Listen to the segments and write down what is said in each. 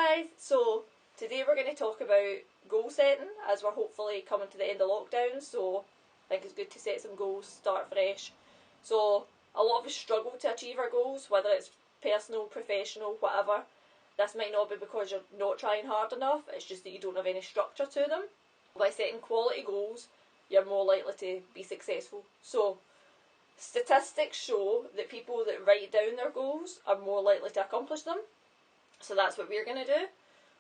guys, so today we're going to talk about goal setting as we're hopefully coming to the end of lockdown, so I think it's good to set some goals, start fresh. So a lot of us struggle to achieve our goals, whether it's personal, professional, whatever. This might not be because you're not trying hard enough, it's just that you don't have any structure to them. By setting quality goals, you're more likely to be successful. So statistics show that people that write down their goals are more likely to accomplish them. So that's what we're going to do.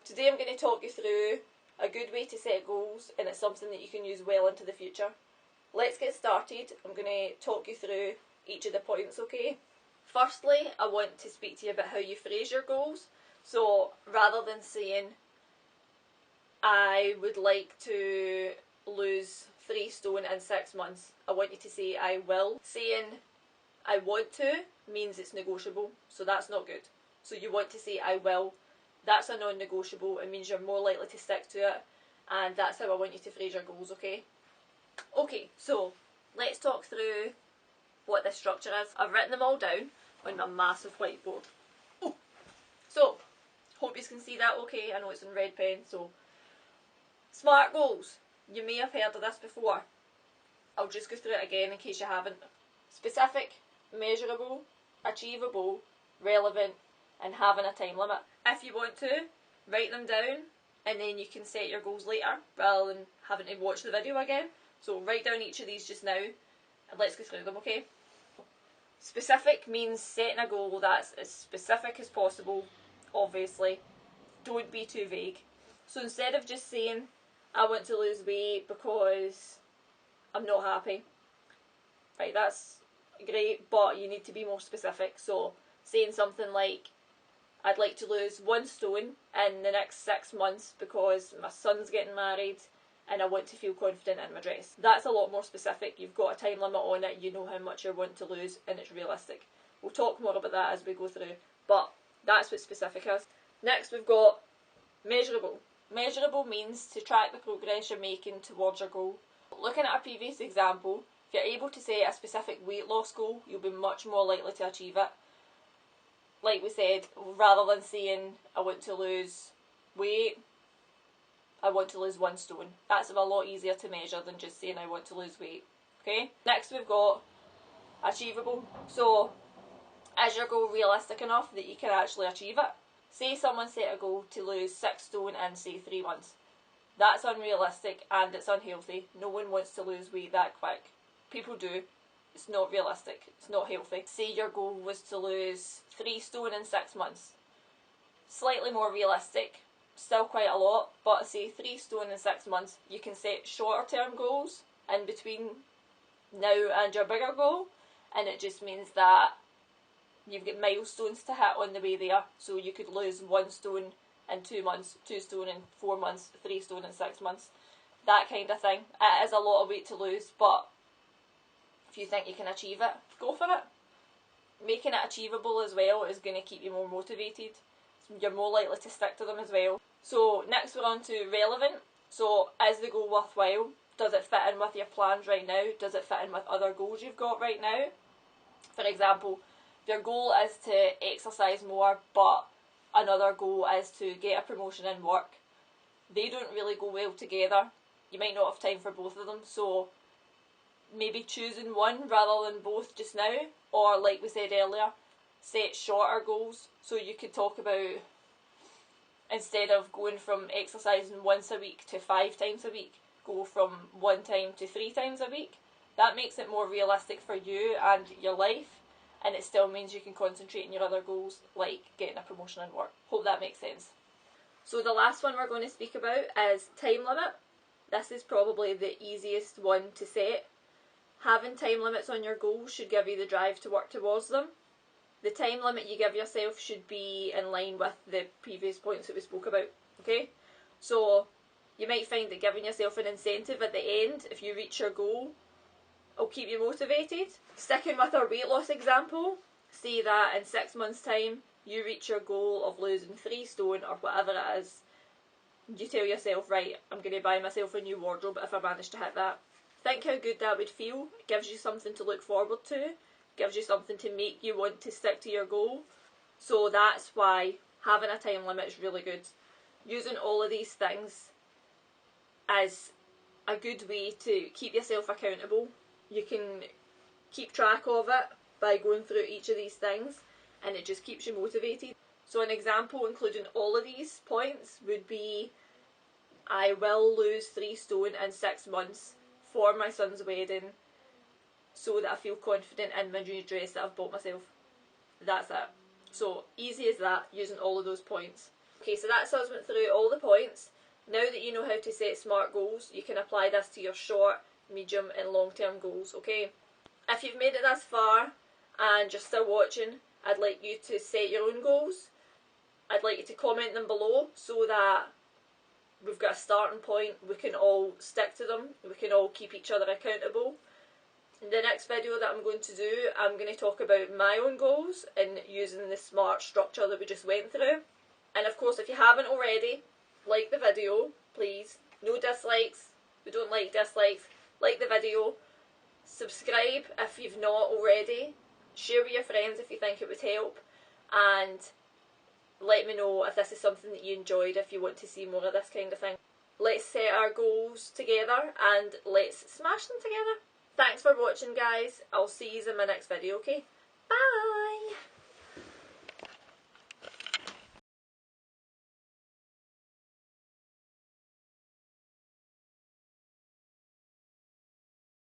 Today I'm going to talk you through a good way to set goals, and it's something that you can use well into the future. Let's get started. I'm going to talk you through each of the points, okay? Firstly, I want to speak to you about how you phrase your goals. So rather than saying, I would like to lose 3 stone in 6 months, I want you to say, I will. Saying, I want to means it's negotiable, so that's not good. So you want to say, I will. That's a non-negotiable. It means you're more likely to stick to it, and that's how I want you to phrase your goals, okay? Okay, so let's talk through what this structure is. I've written them all down on my massive whiteboard. Oh. So, hope you can see that okay. I know it's in red pen, so. SMART goals. You may have heard of this before. I'll just go through it again in case you haven't. Specific, measurable, achievable, relevant, and having a time limit. If you want to, write them down and then you can set your goals later rather than having to watch the video again. So write down each of these just now and let's go through them, okay? Specific means setting a goal that's as specific as possible, obviously. Don't be too vague. So instead of just saying, I want to lose weight because I'm not happy. Right, that's great, but you need to be more specific. So saying something like, I'd like to lose 1 stone in the next 6 months because my son's getting married and I want to feel confident in my dress. That's a lot more specific. You've got a time limit on it, you know how much you're wanting to lose, and it's realistic. We'll talk more about that as we go through, but that's what specific is. Next we've got measurable. Measurable means to track the progress you're making towards your goal. Looking at a previous example, if you're able to set a specific weight loss goal, you'll be much more likely to achieve it. Like we said, rather than saying, I want to lose weight, I want to lose 1 stone. That's a lot easier to measure than just saying I want to lose weight. Okay? Next we've got achievable. So, is your goal realistic enough that you can actually achieve it? Say someone set a goal to lose 6 stone in, say, 3 months. That's unrealistic and it's unhealthy. No one wants to lose weight that quick. People do. It's not realistic. It's not healthy. Say your goal was to lose 3 stone in 6 months. Slightly more realistic. Still quite a lot, but say 3 stone in 6 months. You can set shorter term goals in between now and your bigger goal, and it just means that you've got milestones to hit on the way there. So you could lose 1 stone in 2 months, 2 stone in 4 months, 3 stone in 6 months. That kind of thing. It is a lot of weight to lose, but if you think you can achieve it, go for it. Making it achievable as well is going to keep you more motivated. You're more likely to stick to them as well. So next we're on to relevant. So is the goal worthwhile? Does it fit in with your plans right now? Does it fit in with other goals you've got right now? For example, if your goal is to exercise more but another goal is to get a promotion in work, they don't really go well together. You might not have time for both of them, so maybe choosing one rather than both just now, or like we said earlier, set shorter goals. So you could talk about, instead of going from exercising once a week to 5 times a week, go from 1 time to 3 times a week. That makes it more realistic for you and your life, and it still means you can concentrate on your other goals, like getting a promotion in work. Hope that makes sense. So the last one we're going to speak about is time limit. This is probably the easiest one to set. Having time limits on your goals should give you the drive to work towards them. The time limit you give yourself should be in line with the previous points that we spoke about, okay? So you might find that giving yourself an incentive at the end, if you reach your goal, will keep you motivated. Sticking with our weight loss example, say that in 6 months' time you reach your goal of losing 3 stone or whatever it is. You tell yourself, right, I'm going to buy myself a new wardrobe if I manage to hit that. Think how good that would feel. It gives you something to look forward to, gives you something to make you want to stick to your goal. So that's why having a time limit is really good. Using all of these things is a good way to keep yourself accountable. You can keep track of it by going through each of these things, and it just keeps you motivated. So an example including all of these points would be, I will lose 3 stone in 6 months for my son's wedding so that I feel confident in my new dress that I've bought myself. That's it. So easy as that, using all of those points. Okay, so that's us went through all the points. Now that you know how to set SMART goals, you can apply this to your short, medium and long term goals, okay? If you've made it this far and you're still watching, I'd like you to set your own goals. I'd like you to comment them below so that we've got a starting point, we can all stick to them, we can all keep each other accountable. In the next video that I'm going to do, I'm going to talk about my own goals and using the SMART structure that we just went through. And of course, if you haven't already, like the video, please. No dislikes, we don't like dislikes. Like the video, subscribe if you've not already, share with your friends if you think it would help, and let me know if this is something that you enjoyed, if you want to see more of this kind of thing. Let's set our goals together and let's smash them together. Thanks for watching, guys. I'll see you in my next video, okay? Bye!